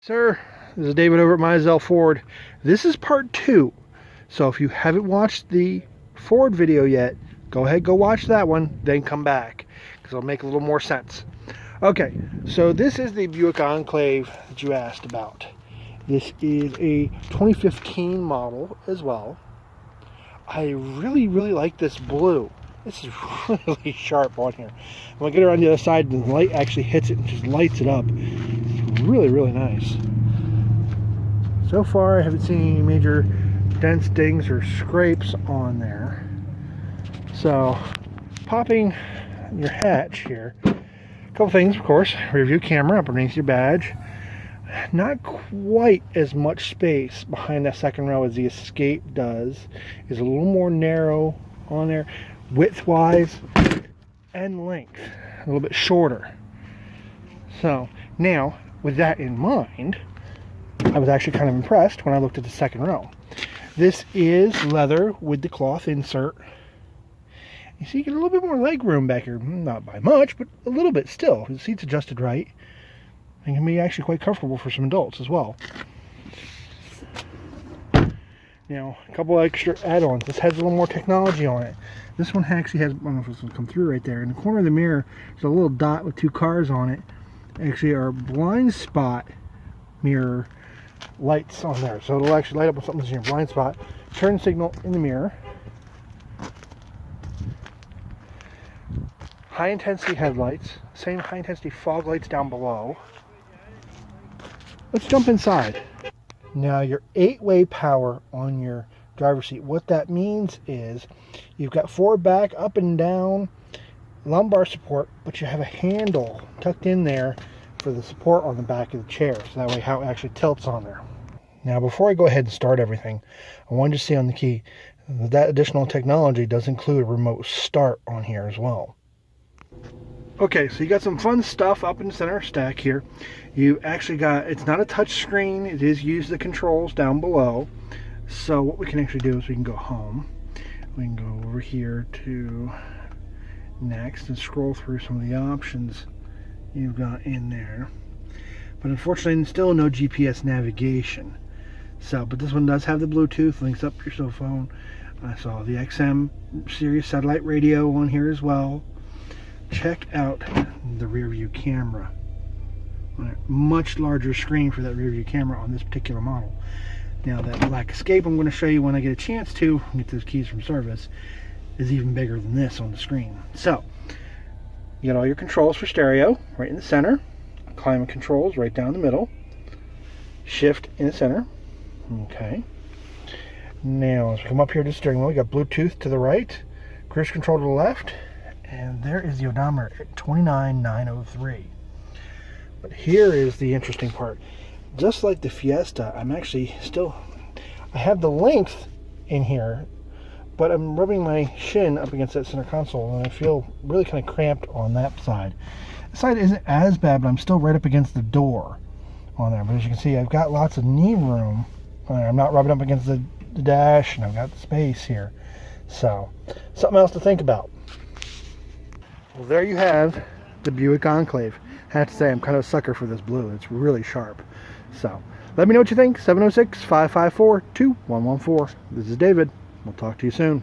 Sir, this is David over at Mizell Ford. This is part 2. So if you haven't watched the Ford video yet, go ahead, go watch that one, then come back, because it'll make a little more sense. Okay, so this is the Buick Enclave that you asked about. This is a 2015 model as well. I really like this blue. This is really sharp on here. When I get around the other side, the light actually hits it and just lights it up. It's really nice. So far, I haven't seen any major dents, dings, or scrapes on there. So, popping your hatch here. A couple things, of course. Rear view camera up underneath your badge. Not quite as much space behind that second row as the Escape does. It's a little more narrow on there, width-wise and length. A little bit shorter. So, now, with that in mind, I was actually kind of impressed when I looked at the second row. This is leather with the cloth insert. You see, you get a little bit more leg room back here. Not by much, but a little bit still. The seat's adjusted right. And can be actually quite comfortable for some adults as well. Now, a couple extra add-ons. This has a little more technology on it. This one actually has, I don't know if this will come through right there. In the corner of the mirror, there's a little dot with 2 cars on it. Actually, our blind spot mirror lights on there. So it'll actually light up when something's in your blind spot. Turn signal in the mirror. High intensity headlights. Same high intensity fog lights down below. Let's jump inside. Now your 8-way power on your driver's seat. What that means is you've got forward, back, up and down, lumbar support, but you have a handle tucked in there for the support on the back of the chair. So that way how it actually tilts on there. Now before I go ahead and start everything, I wanted to say on the key that additional technology does include a remote start on here as well. Okay, so you got some fun stuff up in the center stack here. You actually got, it's not a touch screen, it is use the controls down below. So what we can actually do is we can go home. We can go over here to next and scroll through some of the options you've got in there. But unfortunately, still no GPS navigation. So, but this one does have the Bluetooth, links up your cell phone. I saw the XM Sirius satellite radio on here as well. Check out the rear view camera. Much larger screen for that rear view camera on this particular model. Now that Black Escape I'm going to show you when I get a chance to get those keys from service is even bigger than this on the screen. So you got all your controls for stereo right in the center, climate controls right down the middle, shift in the center. Okay. Now as we come up here to the steering wheel, we got Bluetooth to the right, cruise control to the left. And there is the odometer at 29,903. But here is the interesting part. Just like the Fiesta, I'm actually still, I have the length in here, but I'm rubbing my shin up against that center console and I feel really kind of cramped on that side. This side isn't as bad, but I'm still right up against the door on there. But as you can see, I've got lots of knee room. I'm not rubbing up against the dash, and I've got the space here. So, something else to think about. Well, there you have the Buick Enclave. I have to say, I'm kind of a sucker for this blue. It's really sharp. So, let me know what you think. 706-554-2114. This is David. We'll talk to you soon.